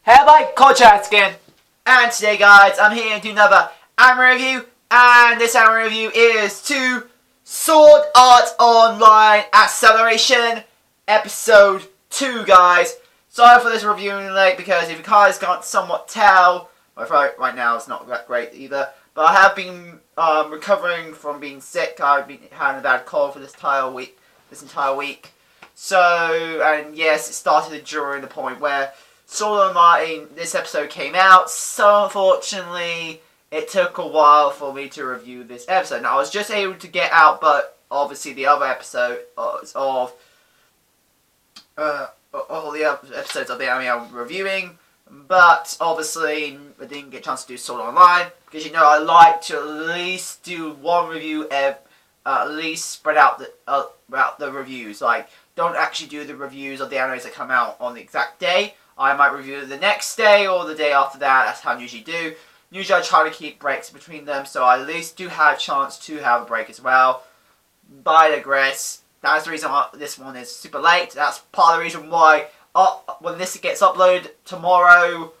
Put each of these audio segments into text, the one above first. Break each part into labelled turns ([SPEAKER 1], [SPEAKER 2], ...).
[SPEAKER 1] Hello, Chalgrove again, and today, guys, I'm here to do another anime review, and this anime review is to Sword Art Online Acceleration Episode 2, guys. Sorry for this review late, because if you guys can't somewhat tell, my throat right now is not that great either, but I have been recovering from being sick. I've been having a bad cold for this entire week. So, and yes, it started during the point where Sword Art Online, this episode came out, so unfortunately, it took a while for me to review this episode. Now, I was just able to get out, but obviously the other episode of all the other episodes of the anime I'm reviewing, but obviously I didn't get a chance to do Sword Art Online, because I like to at least do one review, at least spread out the reviews. Like, don't actually do the reviews of the animes that come out on the exact day. I might review it the next day or the day after that. That's how I usually do. Usually I try to keep breaks between them, so I at least do have a chance to have a break as well. But I digress. That's the reason why this one is super late. That's part of the reason why when this gets uploaded tomorrow,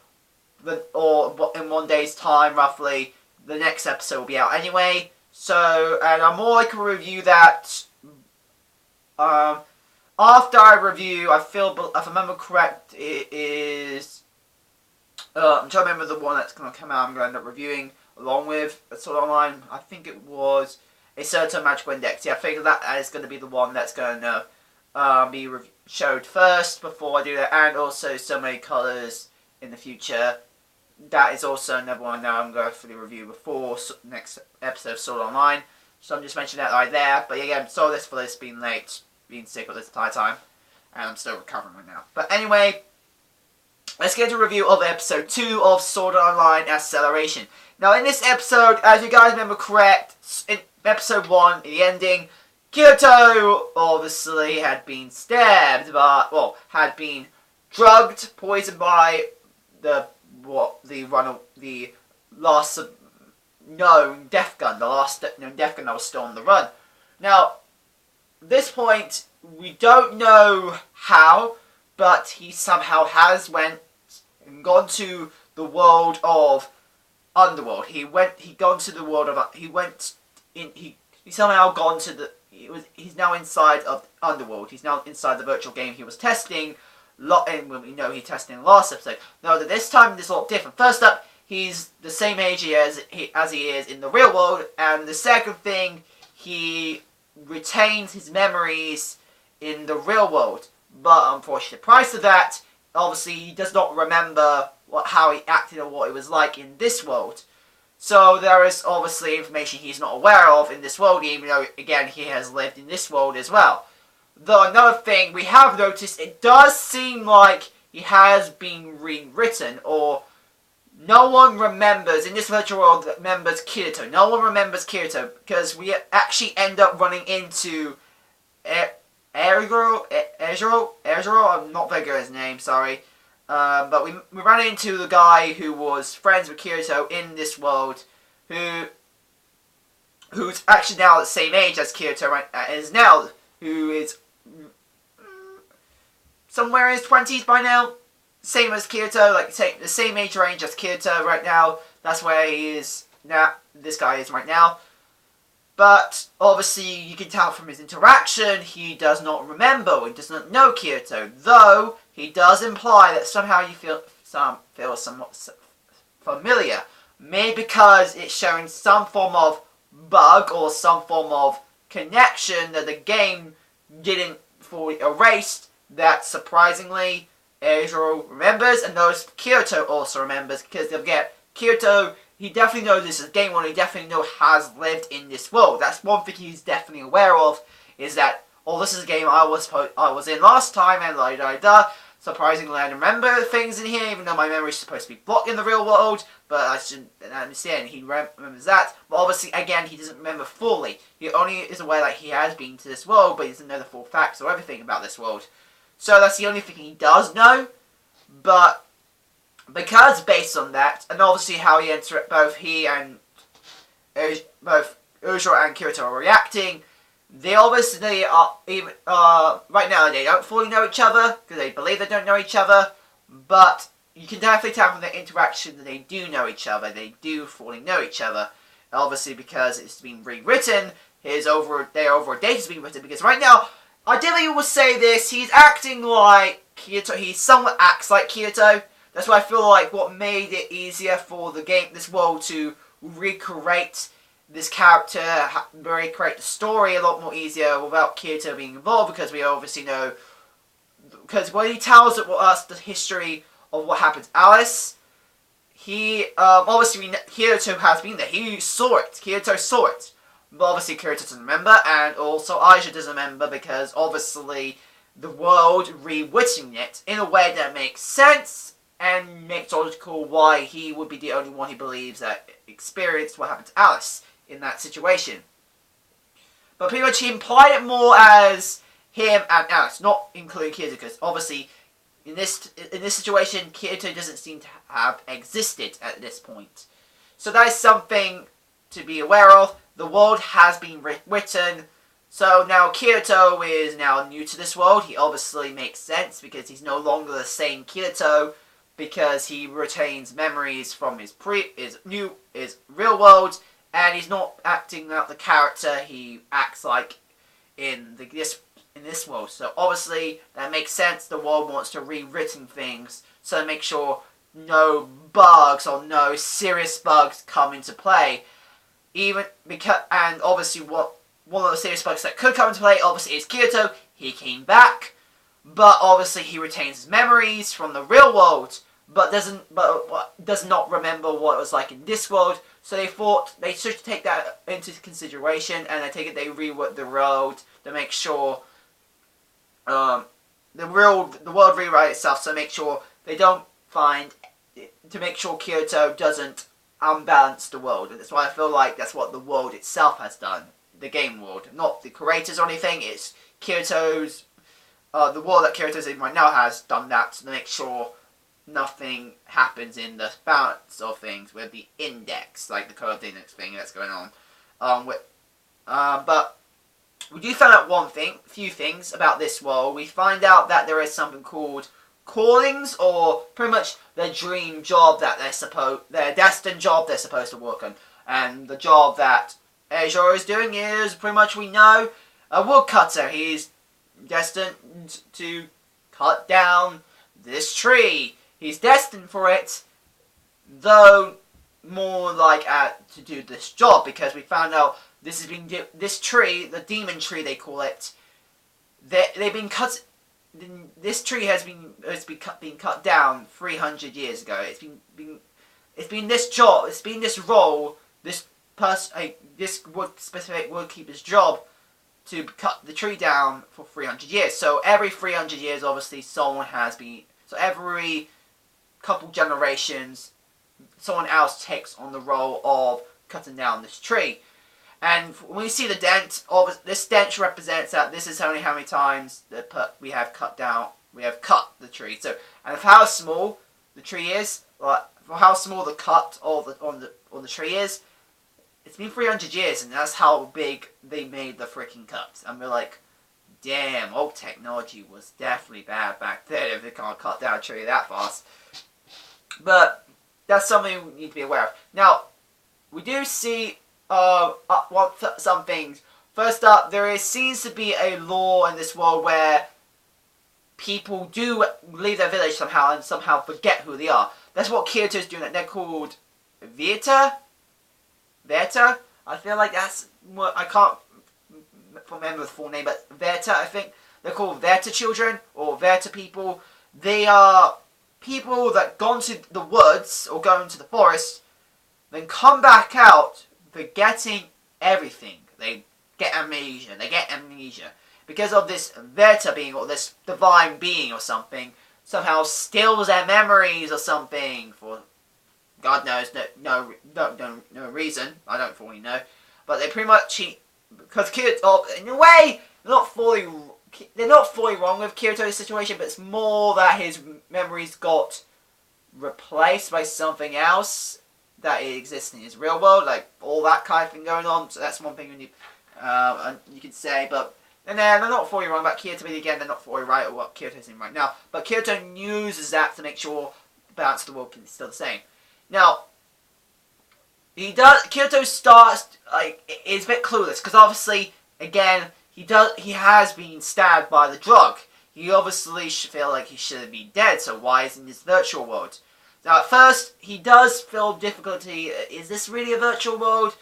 [SPEAKER 1] or in 1 day's time roughly, the next episode will be out anyway. So, and I'm more likely to review that after I review, if I remember correct, it is, I'm trying to remember the one that's going to come out, I'm going to end up reviewing along with Sword Art Online. I think it was a certain magical index. Yeah, I think that is going to be the one that's going to be showed first before I do that, and also so many colours in the future. That is also another one now I'm going to fully review before next episode of Sword Art Online. So I'm just mentioning that right there. But again, sorry for this being late, being sick all this entire time, and I'm still recovering right now. But anyway, let's get into a review of episode 2 of Sword Art Online Acceleration. Now, in this episode, as you guys remember correct, in episode 1, the ending, Kyoto obviously had been stabbed, had been drugged, poisoned by the last known death gun, the last known death gun that was still on the run. Now, at this point, we don't know how, but he somehow has gone to the world of Underworld. He's now inside of Underworld. He's now inside the virtual game he was testing. And we know he tested in the last episode. Now, this time, this is a lot different. First up, he's the same age as he is in the real world, and the second thing, he retains his memories in the real world. But unfortunately, the price of that, obviously, he does not remember how he acted or what it was like in this world. So there is obviously information he's not aware of in this world, even though, again, he has lived in this world as well. Though another thing we have noticed, it does seem like he has been rewritten, or no one remembers, in this virtual world, that remembers Kirito. No one remembers Kirito, because we actually end up running into Ezro, I'm not very good at his name, sorry. But we ran into the guy who was friends with Kirito in this world, who's actually now the same age as Kirito, right, who is somewhere in his 20s by now, same as Kirito, the same age range as Kirito right now. That's where he is now. This guy is right now. But obviously, you can tell from his interaction, he does not remember, he does not know Kirito. Though he does imply that somehow you feel somewhat familiar, maybe because it's showing some form of bug or some form of connection that the game didn't fully erase, that surprisingly Ezro remembers, and knows Kirito also remembers, because they'll get Kirito, he definitely knows this is a game world, he definitely has lived in this world. That's one thing he's definitely aware of, is that, this is a game I was in last time, and surprisingly I remember things in here, even though my memory is supposed to be blocked in the real world, but I shouldn't understand, he remembers that. But obviously, again, he doesn't remember fully. He only is aware that he has been to this world, but he doesn't know the full facts or everything about this world. So that's the only thing he does know, but because based on that, and obviously how both Ezro and Kirito are reacting, they obviously are, right now they don't fully know each other, because they believe they don't know each other, but you can definitely tell from their interaction that they do know each other. They do fully know each other. Obviously, because it's been rewritten, their overall date has been written. Because right now, I definitely will say this: he's acting like Kyoto. He somewhat acts like Kyoto. That's why I feel like what made it easier for this world to recreate this character, recreate the story a lot more easier without Kyoto being involved, because we obviously know, because when he tells us the history of what happened to Alice, he, obviously Kyoto has been there, he saw it, Kyoto saw it, but obviously Kyoto doesn't remember, and also Aisha doesn't remember, because obviously the world rewritten it in a way that makes sense, and makes logical why he would be the only one he believes that experienced what happened to Alice in that situation. But pretty much he implied it more as him and Alice, not including Kyoto, because obviously in this situation Kyoto doesn't seem to have existed at this point. So that is something to be aware of. The world has been written, so now Kyoto is now new to this world. He obviously makes sense because he's no longer the same Kyoto, because he retains memories from his real world, and he's not acting out the character he acts like in this world. So obviously that makes sense. The world wants to rewritten things, so make sure no bugs or no serious bugs come into play. And obviously one of the serious bugs that could come into play obviously is Kyoto. He came back, but obviously he retains his memories from the real world, but does not remember what it was like in this world. So they thought they should take that into consideration, and I take it they reworked the world to make sure the world rewrite itself, so make sure they don't to make sure Kyoto doesn't unbalance the world. And that's why I feel like that's what the world itself has done, the game world, not the creators or anything. It's Kyoto's the world that Kyoto's in right now has done that to make sure nothing happens in the balance of things with the index, like the curved index thing that's going on. But we do find out a few things about this world. We find out that there is something called callings, or pretty much their dream job that their destined job they're supposed to work on. And the job that Azure is doing is pretty much, we know, a woodcutter. He's destined to cut down this tree. He's destined for it, though more like to do this job, because we found out this tree, the demon tree they call it, they've been cut. This tree has been cut down 300 years ago. It's been this job. It's been this role. This specific woodkeeper's job to cut the tree down for 300 years. So every 300 years, obviously, someone has been. So every couple generations, someone else takes on the role of cutting down this tree. And when we see the dent, this dent represents that this is only how many times we have cut the tree. So, and for how small the tree is, for how small the cut on the tree is, it's been 300 years, and that's how big they made the freaking cut. And we're like, damn, old technology was definitely bad back then if they can't cut down a tree that fast. But that's something we need to be aware of. Now, we do see some things. First up, there seems to be a law in this world where people do leave their village somehow and somehow forget who they are. That's what Kyoto's doing. They're called Veta. I feel like that's what, I can't remember the full name, but Veta, I think. They're called Veta children, or Veta people. They are people that go into the woods, or go into the forest, then come back out forgetting everything. They get amnesia. Because of this Veta being, or this divine being or something, somehow steals their memories or something, for God knows, no reason. I don't fully know. But they pretty much cheat, because Kyoto, in a way, they're not fully wrong with Kyoto's situation, but it's more that his memories got replaced by something else that exists in his real world, like all that kind of thing going on. So that's one thing you can say, but they're not fully wrong about Kyoto, but again, they're not fully right at what Kyoto's in right now. But Kyoto uses that to make sure balance of the world is still the same. Now, Kyoto starts, is a bit clueless, because obviously, again, he has been stabbed by the drug. He obviously should feel like he should be dead, so why is he in this virtual world? Now, at first, he does feel difficulty. Is this really a virtual world?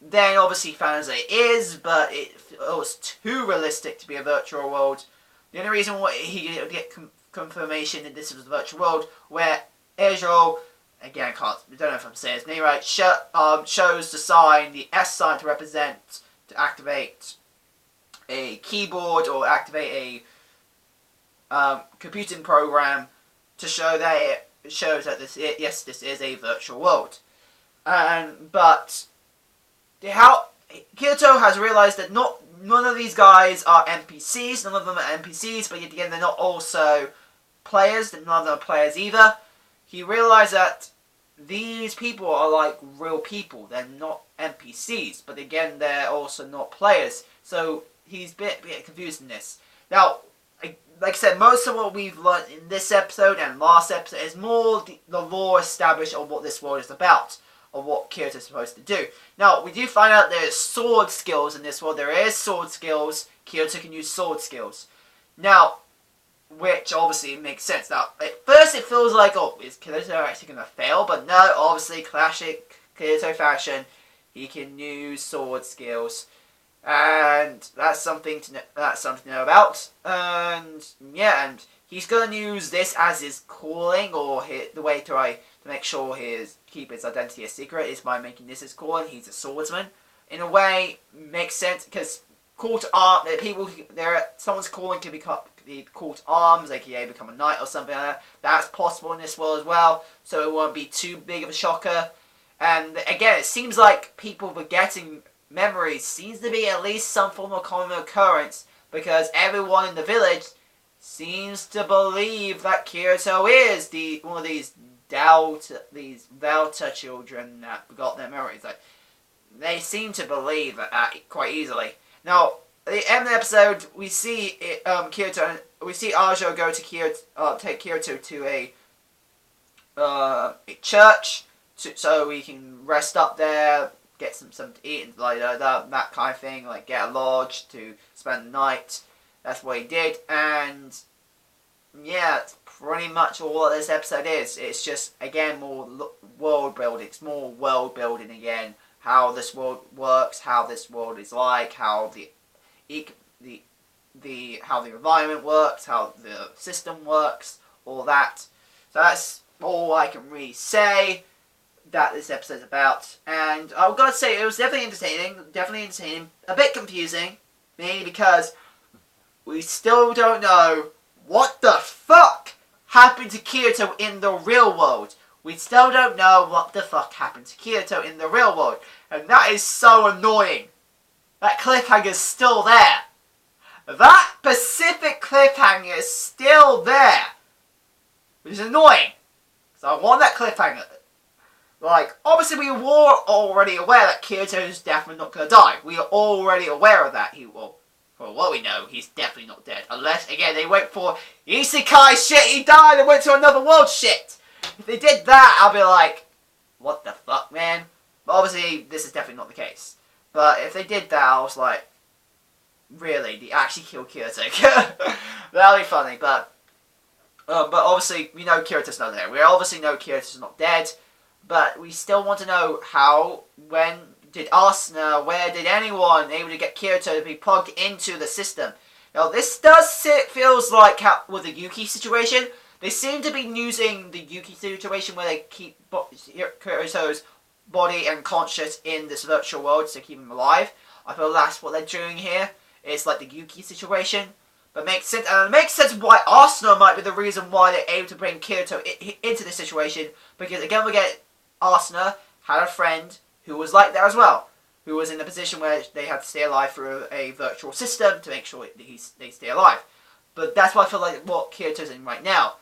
[SPEAKER 1] Then, obviously, he finds that it is, but it feels too realistic to be a virtual world. The only reason why he didn't get confirmation that this was a virtual world, where Israel, again, I don't know if I'm saying his name right, chose the sign, the S sign, to activate a keyboard or activate a computing program to show that it shows that this is a virtual world. But Kyoto has realized that none of these guys are NPCs. None of them are NPCs, but yet again they're not also players. None of them are players either. He realized that these people are like real people. They're not NPCs, but again they're also not players. So he's a bit confused in this. Now, like I said, most of what we've learned in this episode and last episode is more the lore established of what this world is about, of what Kyoto's supposed to do. Now, we do find out there's sword skills in this world. There is sword skills. Kyoto can use sword skills. Now, which obviously makes sense. Now, at first it feels like, oh, is Kyoto actually going to fail? But no, obviously, classic Kyoto fashion, he can use sword skills. And that's something to know about. And yeah, and he's going to use this as his calling, or the way to make sure keep his identity a secret is by making this his calling. He's a swordsman. In a way, makes sense, because call to arms, someone's calling can be call to arms, aka become a knight or something like that. That's possible in this world as well, so it won't be too big of a shocker. And again, it seems like people forgetting memories seems to be at least some form of common occurrence, because everyone in the village seems to believe that Kyoto is one of these Delta children that forgot their memories. Like, they seem to believe that quite easily. Now, at the end of the episode, we see Kyoto. We see Ajo go to Kyoto, take Kyoto to a church, so we can rest up there, get something to eat, and that kind of thing. Like, get a lodge to spend the night. That's what he did, and yeah, that's pretty much all that this episode is. It's just, again, more world building. It's more world building again. How this world works, how this world is like, how the environment works, how the system works, all that. So that's all I can really say that this episode's about. And I've got to say, it was definitely entertaining, a bit confusing, mainly because we still don't know what the fuck happened to Kyoto in the real world. We still don't know what the fuck happened to Kyoto in the real world. And that is so annoying. That cliffhanger is still there. That specific cliffhanger is still there. Which is annoying. So I want that cliffhanger. Like, obviously we were already aware that Kyoto is definitely not going to die. We are already aware of that. For what we know, he's definitely not dead. Unless, again, they went for isekai shit, he died and went to another world shit. If they did that, I'll be like, what the fuck, man? But obviously, this is definitely not the case. But if they did that, I was like, really? They actually killed Kyoto? That'd be funny, but obviously, we know Kyoto's not there. We obviously know Kyoto's not dead, but we still want to know how, when did Asuna, where did anyone able to get Kyoto to be plugged into the system? Now, this feels like with the Yuki situation. They seem to be using the Yuki situation where they keep Kyoto's body and conscious in this virtual world to keep him alive. I feel that's what they're doing here. It's like the Yuki situation. But it makes sense, and it makes sense why Asuna might be the reason why they're able to bring Kyoto into this situation. Because again, we get Asuna had a friend who was like that as well. Who was in a position where they had to stay alive through a virtual system to make sure they stay alive. But that's what I feel like what Kyoto's in right now.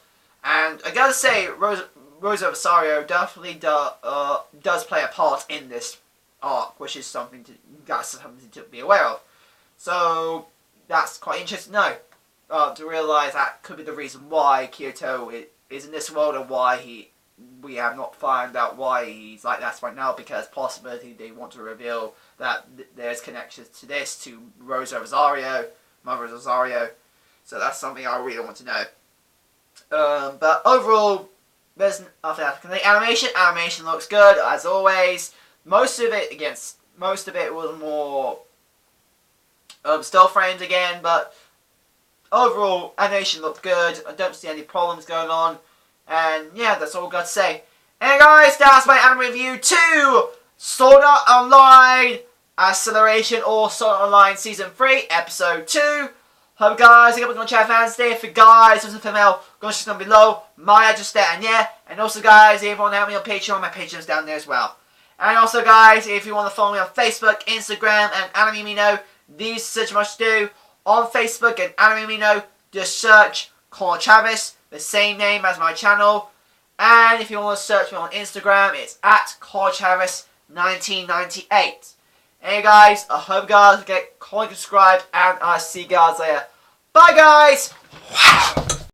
[SPEAKER 1] And I gotta say, Rosa Rosario definitely does play a part in this arc, which is something to be aware of. So that's quite interesting to know. To realise that could be the reason why Kyoto is in this world and why we have not found out why he's like that right now, because possibility they want to reveal that there's connections to this, to Rosa Rosario, Mother Rosario. So that's something I really want to know. But overall, there's nothing else. The animation looks good as always. Most of it was more still frames again, but overall animation looked good. I don't see any problems going on, and yeah, that's all I've got to say. And guys, that's my anime review to Sword Art Online Acceleration or Sword Art Online Season 3 Episode 2. Hope guys, I got my chat fans today. For guys, there's a female, go down below. My address there, and yeah. And also guys, if you want to help me on Patreon, my Patreon's down there as well. And also guys, if you want to follow me on Facebook, Instagram, and Anime Mino, these such much to do. On Facebook and Anime Mino, just search Connor Travis, the same name as my channel. And if you want to search me on Instagram, it's at Connor Travis 1998. Hey guys, I hope you guys get comment, subscribe, and I'll see you guys later. Bye guys! Wow.